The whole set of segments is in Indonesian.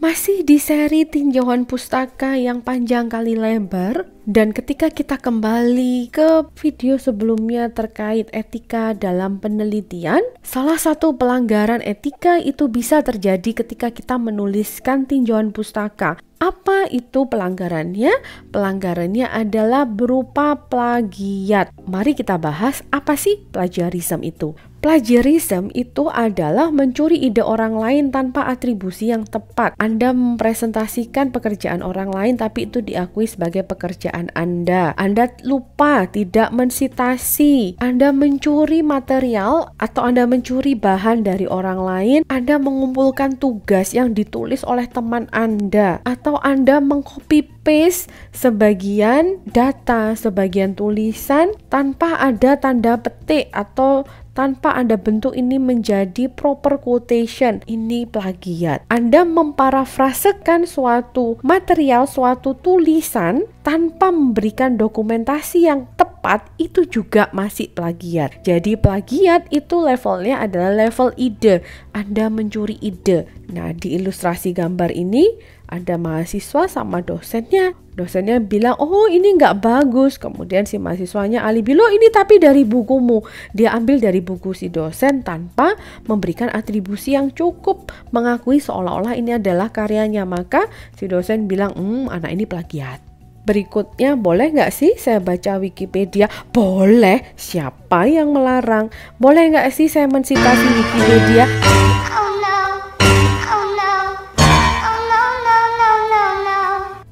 Masih di seri tinjauan pustaka yang panjang kali lebar, dan ketika kita kembali ke video sebelumnya terkait etika dalam penelitian, salah satu pelanggaran etika itu bisa terjadi ketika kita menuliskan tinjauan pustaka. Apa itu pelanggarannya? Pelanggarannya adalah berupa plagiat. Mari kita bahas apa sih plagiarism itu. Plagiarism itu adalah mencuri ide orang lain tanpa atribusi yang tepat. Anda mempresentasikan pekerjaan orang lain tapi itu diakui sebagai pekerjaan Anda. Anda lupa tidak mensitasi. Anda mencuri material atau Anda mencuri bahan dari orang lain. Anda mengumpulkan tugas yang ditulis oleh teman Anda. Atau Anda mengcopy paste sebagian data, sebagian tulisan tanpa ada tanda petik atau tanpa Anda bentuk ini menjadi proper quotation. Ini plagiat. Anda memparafrasekan suatu material, suatu tulisan tanpa memberikan dokumentasi yang tepat, itu juga masih plagiat. Jadi plagiat itu levelnya adalah level ide. Anda mencuri ide. Nah, di ilustrasi gambar ini ada mahasiswa sama dosennya. Dosennya bilang, oh ini nggak bagus. Kemudian si mahasiswanya alibi, loh ini tapi dari bukumu. Dia ambil dari buku si dosen tanpa memberikan atribusi yang cukup, mengakui seolah-olah ini adalah karyanya. Maka si dosen bilang, anak ini plagiat. Berikutnya, boleh nggak sih saya baca Wikipedia? Boleh, siapa yang melarang? Boleh nggak sih saya mensitasi Wikipedia?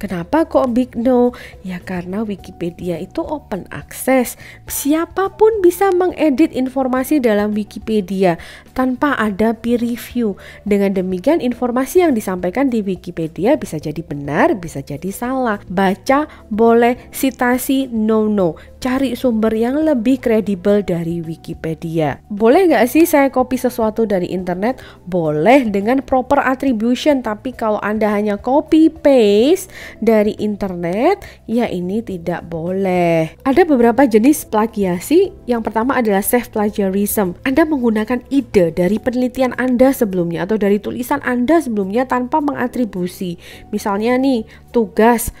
Kenapa kok big no? Ya karena Wikipedia itu open access. Siapapun bisa mengedit informasi dalam Wikipedia tanpa ada peer review. Dengan demikian informasi yang disampaikan di Wikipedia bisa jadi benar, bisa jadi salah. Baca boleh, citasi no. Cari sumber yang lebih kredibel dari Wikipedia. Boleh nggak sih saya copy sesuatu dari internet? Boleh dengan proper attribution. Tapi kalau Anda hanya copy paste dari internet, ya ini tidak boleh. Ada beberapa jenis plagiasi. Yang pertama adalah self plagiarism. Anda menggunakan ide dari penelitian Anda sebelumnya atau dari tulisan Anda sebelumnya tanpa mengatribusi. Misalnya nih, tugas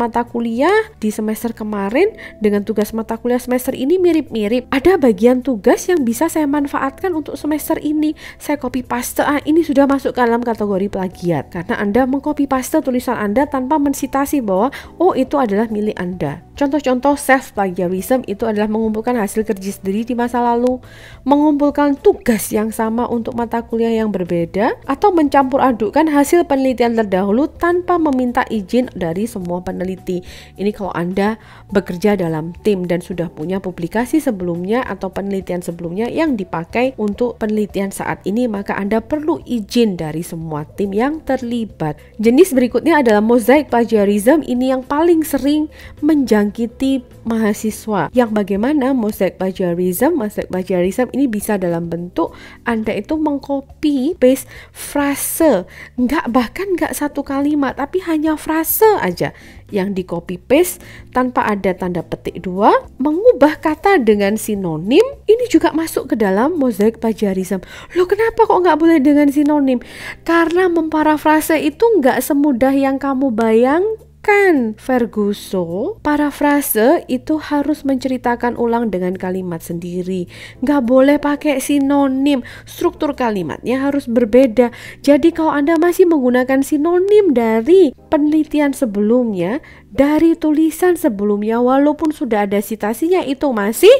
mata kuliah di semester kemarin dengan tugas mata kuliah semester ini mirip-mirip. Ada bagian tugas yang bisa saya manfaatkan untuk semester ini. Saya copy paste, ini sudah masuk ke dalam kategori plagiat. Karena Anda mengcopy paste tulisan Anda tanpa mensitasi bahwa, itu adalah milik Anda. Contoh-contoh self plagiarism itu adalah mengumpulkan hasil kerja sendiri di masa lalu, mengumpulkan tugas yang sama untuk mata kuliah yang berbeda, atau mencampur adukkan hasil penelitian terdahulu tanpa meminta izin dari semua peneliti. Ini kalau Anda bekerja dalam tim dan sudah punya publikasi sebelumnya atau penelitian sebelumnya yang dipakai untuk penelitian saat ini, maka Anda perlu izin dari semua tim yang terlibat. Jenis berikutnya adalah mosaic plagiarism. Ini yang paling sering menjangkiti mahasiswa. Yang bagaimana mosaic plagiarism ini bisa dalam bentuk Anda itu mengcopy paste frase, bahkan nggak satu kalimat, tapi hanya frase aja yang di copy paste tanpa ada tanda petik dua, mengubah kata dengan sinonim. Ini juga masuk ke dalam mosaic plagiarism. Loh, kenapa kok nggak boleh dengan sinonim? Karena memparafrase itu nggak semudah yang kamu bayangkan, Ferguson. Parafrase itu harus menceritakan ulang dengan kalimat sendiri. Nggak boleh pakai sinonim. Struktur kalimatnya harus berbeda. Jadi kalau Anda masih menggunakan sinonim dari penelitian sebelumnya, dari tulisan sebelumnya, walaupun sudah ada citasinya, itu masih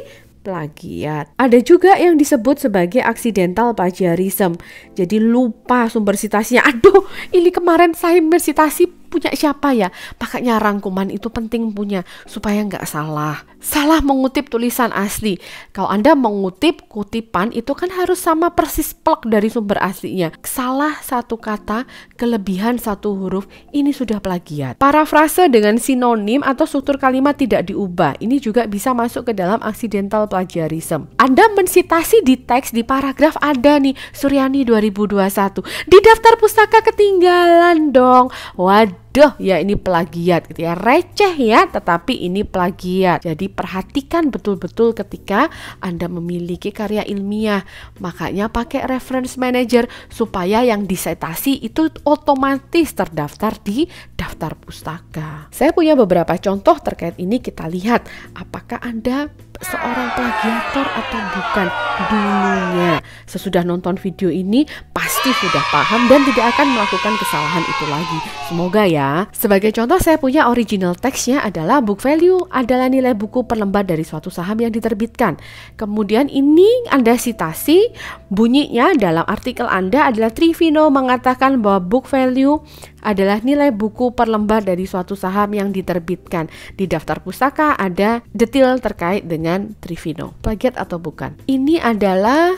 plagiat. Ada juga yang disebut sebagai accidental plagiarism. Jadi lupa sumber citasinya. Aduh, ini kemarin saya mensitasi punya siapa ya? Makanya rangkuman itu penting punya supaya nggak salah. Salah mengutip tulisan asli. Kalau Anda mengutip kutipan itu kan harus sama persis plek dari sumber aslinya. Salah satu kata, kelebihan satu huruf, ini sudah plagiat. Parafrase dengan sinonim atau struktur kalimat tidak diubah. Ini juga bisa masuk ke dalam accidental plagiarism. Anda mensitasi di teks, di paragraf ada nih, Suryani 2021. Di daftar pustaka ketinggalan dong. Waduh. waduh ya ini plagiat gitu ya, receh ya tetapi ini plagiat. Jadi perhatikan betul-betul ketika Anda memiliki karya ilmiah, makanya pakai reference manager supaya yang disitasi itu otomatis terdaftar di daftar pustaka. Saya punya beberapa contoh terkait ini, kita lihat apakah Anda seorang plagiator atau bukan dulunya. Sesudah nonton video ini pasti sudah paham dan tidak akan melakukan kesalahan itu lagi. Semoga ya. Sebagai contoh, saya punya original teksnya adalah book value adalah nilai buku per lembar dari suatu saham yang diterbitkan. Kemudian ini Anda sitasi, bunyinya dalam artikel Anda adalah Trivino mengatakan bahwa book value adalah nilai buku per lembar dari suatu saham yang diterbitkan. Di daftar pustaka ada detail terkait dengan Trivino. Plagiat atau bukan? Ini adalah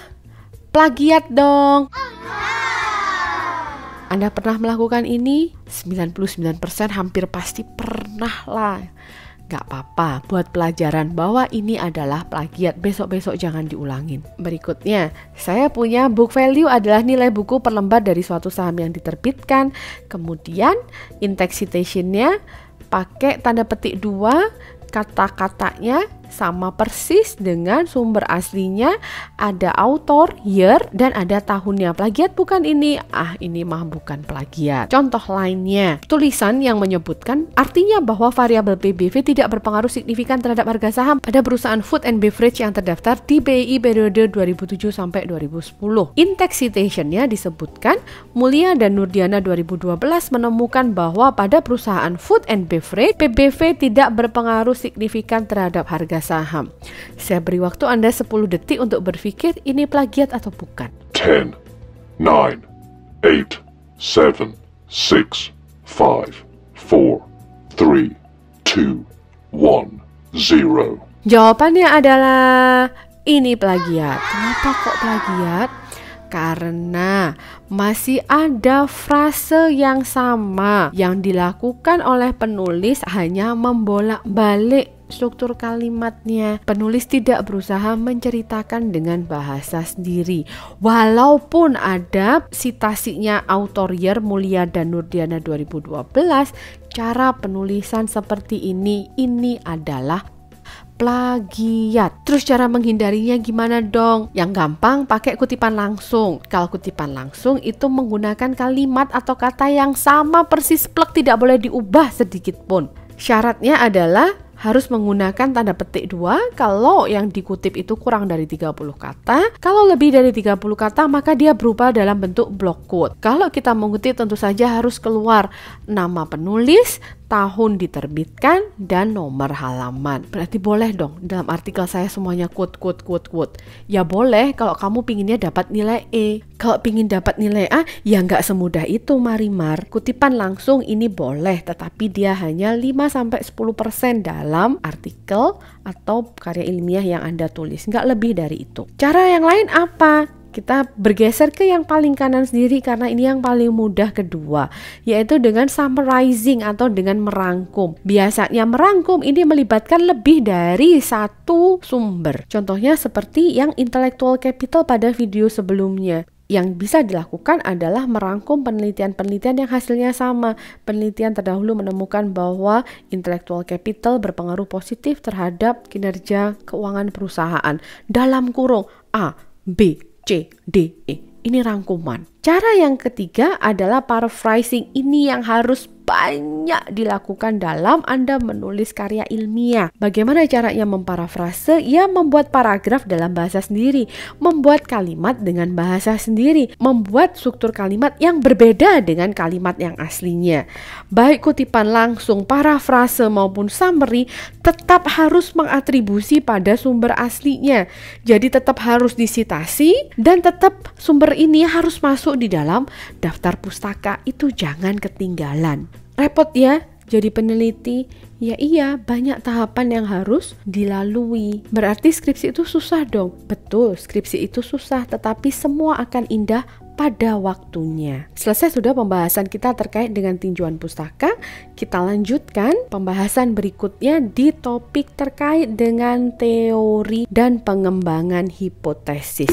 plagiat dong. Anda pernah melakukan ini? 99% hampir pasti pernah lah. Gak apa-apa, buat pelajaran bahwa ini adalah plagiat. Besok-besok jangan diulangin. Berikutnya, saya punya book value adalah nilai buku per lembar dari suatu saham yang diterbitkan. Kemudian in-text citation-nya pakai tanda petik 2, kata-katanya sama persis dengan sumber aslinya, ada author, year, dan ada tahunnya. Plagiat bukan ini? Ini mah bukan plagiat. Contoh lainnya, tulisan yang menyebutkan artinya bahwa variabel PBV tidak berpengaruh signifikan terhadap harga saham pada perusahaan food and beverage yang terdaftar di BI periode 2007 sampai 2010. In-text citation-nya disebutkan, Mulia dan Nurdiana 2012 menemukan bahwa pada perusahaan food and beverage, PBV tidak berpengaruh signifikan terhadap harga saham. Saya beri waktu Anda 10 detik untuk berpikir ini plagiat atau bukan. 10, 9, 8, 7, 6, 5, 4, 3, 2, 1, 0. Jawabannya adalah ini plagiat. Kenapa kok plagiat? Karena masih ada frase yang sama yang dilakukan oleh penulis, hanya membolak-balik struktur kalimatnya. Penulis tidak berusaha menceritakan dengan bahasa sendiri. Walaupun ada citasinya author year Mulia dan Nurdiana 2012, cara penulisan seperti ini adalah plagiat. Terus cara menghindarinya gimana dong? Yang gampang pakai kutipan langsung. Kalau kutipan langsung itu menggunakan kalimat atau kata yang sama persis plek, tidak boleh diubah sedikit pun. Syaratnya adalah harus menggunakan tanda petik 2 kalau yang dikutip itu kurang dari 30 kata. Kalau lebih dari 30 kata maka dia berupa dalam bentuk block quote. Kalau kita mengutip tentu saja harus keluar nama penulis, tahun diterbitkan, dan nomor halaman. Berarti boleh dong dalam artikel saya semuanya quote. Ya boleh kalau kamu pinginnya dapat nilai E. Kalau pingin dapat nilai A ya nggak semudah itu Marimar. Kutipan langsung ini boleh, tetapi dia hanya 5-10% dalam artikel atau karya ilmiah yang Anda tulis, nggak lebih dari itu. Cara yang lain apa? Kita bergeser ke yang paling kanan sendiri karena ini yang paling mudah kedua, yaitu dengan summarizing atau dengan merangkum. Biasanya merangkum ini melibatkan lebih dari satu sumber. Contohnya seperti yang intellectual capital pada video sebelumnya. Yang bisa dilakukan adalah merangkum penelitian-penelitian yang hasilnya sama. Penelitian terdahulu menemukan bahwa intellectual capital berpengaruh positif terhadap kinerja keuangan perusahaan. Dalam kurung A, B, C, D, E. Ini rangkuman. Cara yang ketiga adalah paraphrasing. Ini yang harus banyak dilakukan dalam Anda menulis karya ilmiah. Bagaimana caranya memparafrase? Ya, membuat paragraf dalam bahasa sendiri, membuat kalimat dengan bahasa sendiri, membuat struktur kalimat yang berbeda dengan kalimat yang aslinya. Baik kutipan langsung, parafrase maupun summary tetap harus mengatribusi pada sumber aslinya. Jadi tetap harus disitasi dan tetap sumber ini harus masuk di dalam daftar pustaka. Itu jangan ketinggalan. Repot ya jadi peneliti? Ya iya, banyak tahapan yang harus dilalui. Berarti skripsi itu susah dong? Betul, skripsi itu susah, tetapi semua akan indah pada waktunya. Selesai sudah pembahasan kita terkait dengan tinjauan pustaka. Kita lanjutkan pembahasan berikutnya di topik terkait dengan teori dan pengembangan hipotesis.